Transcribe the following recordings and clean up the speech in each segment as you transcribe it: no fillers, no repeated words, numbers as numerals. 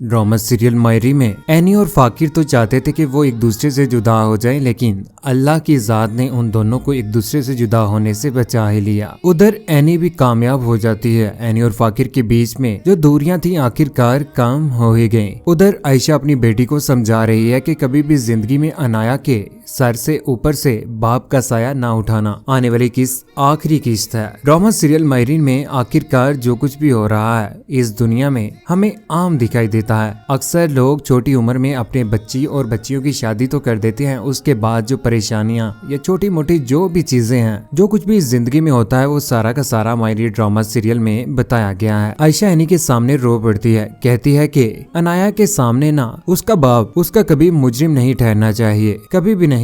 Drama serial मायरी में any और फाकिर तो चाहते थे कि वो एक दूसरे से जुदा हो जाएं, लेकिन अल्लाह की ज़ात ने उन दोनों को एक दूसरे से जुदा होने से बचा ही लिया। उधर एनी भी कामयाब हो जाती है। एनी और फाकिर के बीच में जो दूरियां थी आखिरकार कम हो ही गयी। उधर आयशा अपनी बेटी को समझा रही है कि कभी भी जिंदगी में अनाया के सर से ऊपर से बाप का साया ना उठाना। आने वाली किस्त आखिरी किस्त है। ड्रामा सीरियल मायरीन में आखिरकार जो कुछ भी हो रहा है इस दुनिया में हमें आम दिखाई देता है। अक्सर लोग छोटी उम्र में अपने बच्ची और बच्चियों की शादी तो कर देते हैं, उसके बाद जो परेशानियां या छोटी मोटी जो भी चीजें हैं, जो कुछ भी जिंदगी में होता है, वो सारा का सारा मायरी ड्रामा सीरियल में बताया गया है। आयशा एनी के सामने रो पड़ती है, कहती है कि अनाया के सामने ना उसका बाप उसका कभी मुजरिम नहीं ठहरना चाहिए, कभी भी नहीं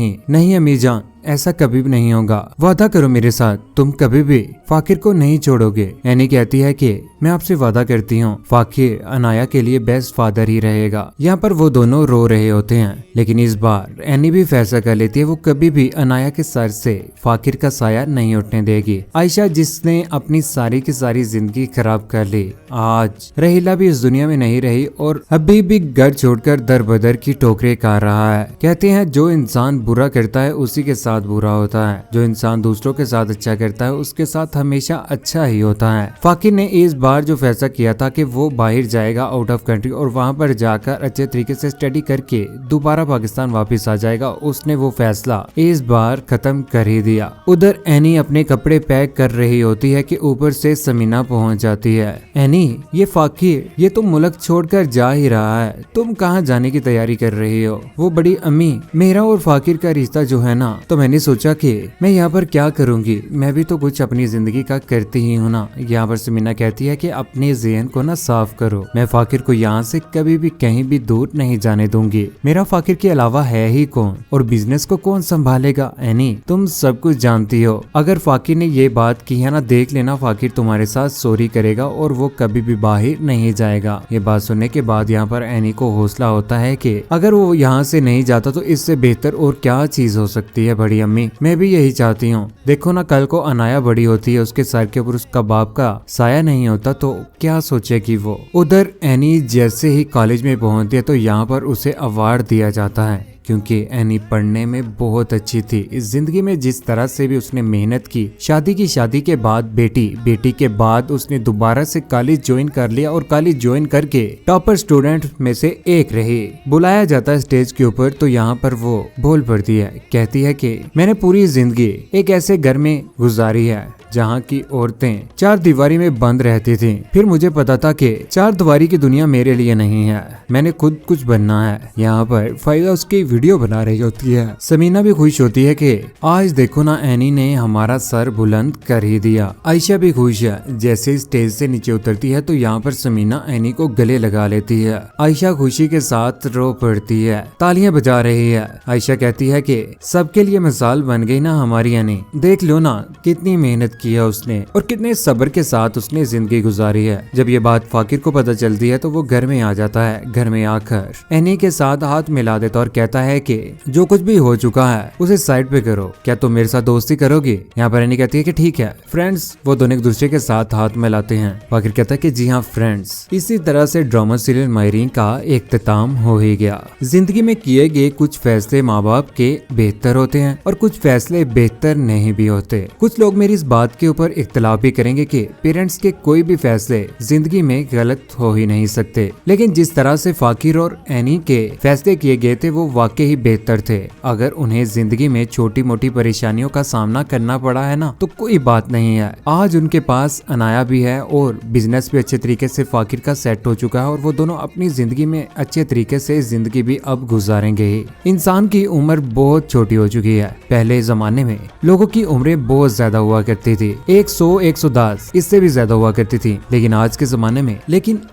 अम्मी जान, ऐसा कभी भी नहीं होगा। वादा करो मेरे साथ, तुम कभी भी फाकिर को नहीं छोड़ोगे। एनी कहती है कि मैं आपसे वादा करती हूँ फाकिर अनाया के लिए बेस्ट फादर ही रहेगा। यहाँ पर वो दोनों रो रहे होते हैं, लेकिन इस बार एनी भी फैसला कर लेती है वो कभी भी अनाया के सर से फाकिर का साया नहीं उठने देगी। आयशा जिसने अपनी सारी की सारी जिंदगी खराब कर ली, आज रहीला भी इस दुनिया में नहीं रही और अभी भी घर छोड़कर दर बदर की ठोकरें खा रहा है। कहते हैं जो इंसान बुरा करता है उसी के साथ बुरा होता है, जो इंसान दूसरों के साथ अच्छा करता है उसके साथ हमेशा अच्छा ही होता है। फाकिर ने इस बार जो फैसला किया था कि वो बाहर जाएगा आउट ऑफ कंट्री और वहां पर जाकर अच्छे तरीके से स्टडी करके दोबारा पाकिस्तान वापस आ जाएगा, उसने वो फैसला इस बार खत्म कर ही दिया। उधर एनी अपने कपड़े पैक कर रही होती है कि ऊपर से समीना पहुंच जाती है। एनी, ये फाकिर ये तो मुल्क छोड़कर जा ही रहा है, तुम कहाँ जाने की तैयारी कर रही हो? वो बड़ी अम्मी, मेरा और फाकिर का रिश्ता जो है ना, तो मैंने सोचा कि मैं यहाँ पर क्या करूंगी, मैं भी तो कुछ अपनी जिंदगी का करती ही हूँ ना। यहाँ पर समीना कहती है कि अपने ज़हन को ना साफ करो, मैं फाकिर को यहाँ से कभी भी कहीं भी दूर नहीं जाने दूंगी। मेरा फाकिर के अलावा है ही कौन, और बिजनेस को कौन संभालेगा? एनी, तुम सब कुछ जानती हो। अगर फाकिर ने ये बात की है ना, देख लेना फाकिर तुम्हारे साथ सॉरी करेगा और वो कभी भी बाहर नहीं जाएगा। ये बात सुनने के बाद यहाँ पर एनी को हौसला होता है कि अगर वो यहाँ से नहीं जाता तो इससे बेहतर और क्या चीज हो सकती है। बड़ी अम्मी, मैं भी यही चाहती हूँ। देखो ना, कल को अनाया बड़ी होती है, उसके सर के ऊपर उसका बाप का साया नहीं होता तो क्या सोचेगी वो। उधर एनी जैसे ही कॉलेज में पहुंचती है तो यहाँ पर उसे अवार्ड दिया जाता है, क्योंकि एनी पढ़ने में बहुत अच्छी थी। इस जिंदगी में जिस तरह से भी उसने मेहनत की, शादी के बाद बेटी के बाद उसने दोबारा से कॉलेज ज्वाइन कर लिया और कॉलेज ज्वाइन करके टॉपर स्टूडेंट में से एक रही। बुलाया जाता है स्टेज के ऊपर तो यहाँ पर वो बोल पड़ती है, कहती है कि मैंने पूरी जिंदगी एक ऐसे घर में गुजारी है जहाँ की औरतें चार दीवारी में बंद रहती थीं। फिर मुझे पता था कि चार दीवारी की दुनिया मेरे लिए नहीं है, मैंने खुद कुछ बनना है। यहाँ पर फायदा उसकी वीडियो बना रही होती है। समीना भी खुश होती है कि आज देखो ना, एनी ने हमारा सर बुलंद कर ही दिया। आयशा भी खुश है। जैसे स्टेज से नीचे उतरती है तो यहाँ पर समीना एनी को गले लगा लेती है। आयशा खुशी के साथ रो पड़ती है, तालियां बजा रही है। आयशा कहती है कि सबके लिए मिसाल बन गई ना हमारी एनी, देख लो ना कितनी मेहनत किया उसने और कितने सब्र के साथ उसने जिंदगी गुजारी है। जब ये बात फाकिर को पता चलती है तो वो घर में आ जाता है। घर में आकर एनी के साथ हाथ मिला देता और कहता है कि जो कुछ भी हो चुका है उसे साइड पे करो, क्या तुम मेरे साथ दोस्ती करोगी? यहाँ पर एनी कहती है कि ठीक है फ्रेंड्स। वो दोनों एक दूसरे के साथ हाथ मिलाते हैं। फाकिर कहता है कि जी हाँ फ्रेंड्स। इसी तरह से ड्रामा सीरियल मायरीन का इख्तिताम हो ही गया। जिंदगी में किए गए कुछ फैसले माँ बाप के बेहतर होते हैं और कुछ फैसले बेहतर नहीं भी होते। कुछ लोग मेरी इस बात के ऊपर इख्तिलाफ भी करेंगे कि पेरेंट्स के कोई भी फैसले जिंदगी में गलत हो ही नहीं सकते, लेकिन जिस तरह से फाकिर और एनी के फैसले किए गए थे वो वाकई ही बेहतर थे। अगर उन्हें जिंदगी में छोटी मोटी परेशानियों का सामना करना पड़ा है ना, तो कोई बात नहीं है। आज उनके पास अनाया भी है और बिजनेस भी अच्छे तरीके से फाकिर का सेट हो चुका है और वो दोनों अपनी जिंदगी में अच्छे तरीके से जिंदगी भी अब गुजारेंगे ही। इंसान की उम्र बहुत छोटी हो चुकी है। पहले जमाने में लोगों की उम्रें बहुत ज्यादा हुआ करती थी, 100, 110 इससे भी ज्यादा हुआ करती थी। लेकिन आज के जमाने में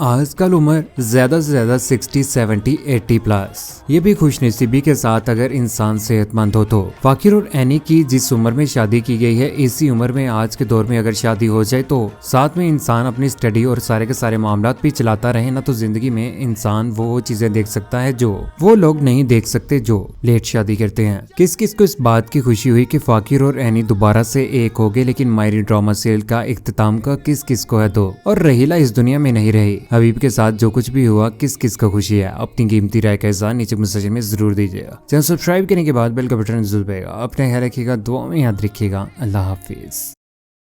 आजकल उम्र ज्यादा से ज्यादा 60, 70, 80 प्लस। ये भी खुशनसीबी के साथ अगर इंसान सेहतमंद हो तो। फाकिर और एनी की जिस उम्र में शादी की गई है, इसी उम्र में आज के दौर में अगर शादी हो जाए तो साथ में इंसान अपनी स्टडी और सारे के सारे मामला भी चलाता रहे ना, तो जिंदगी में इंसान वो चीजें देख सकता है जो वो लोग नहीं देख सकते जो लेट शादी करते हैं। किस किस को इस बात की खुशी हुई कि फाकिर और एनी दोबारा से एक हो गए, लेकिन मायरी ड्रामा सीरियल का इख्तिताम का किस किस को है दो। और रहीला इस दुनिया में नहीं रही। हबीब के साथ जो कुछ भी हुआ किस किस चीज का खुशी है। अपनी कीमती राय का इज़हार नीचे मैसेज में जरूर दीजिएगा। चैनल सब्सक्राइब करने के बाद बेल का बटन जरूर दबाइएगा। अपने ख्याल रखिएगा, दुआ में याद रखिएगा। अल्लाह हाफिज।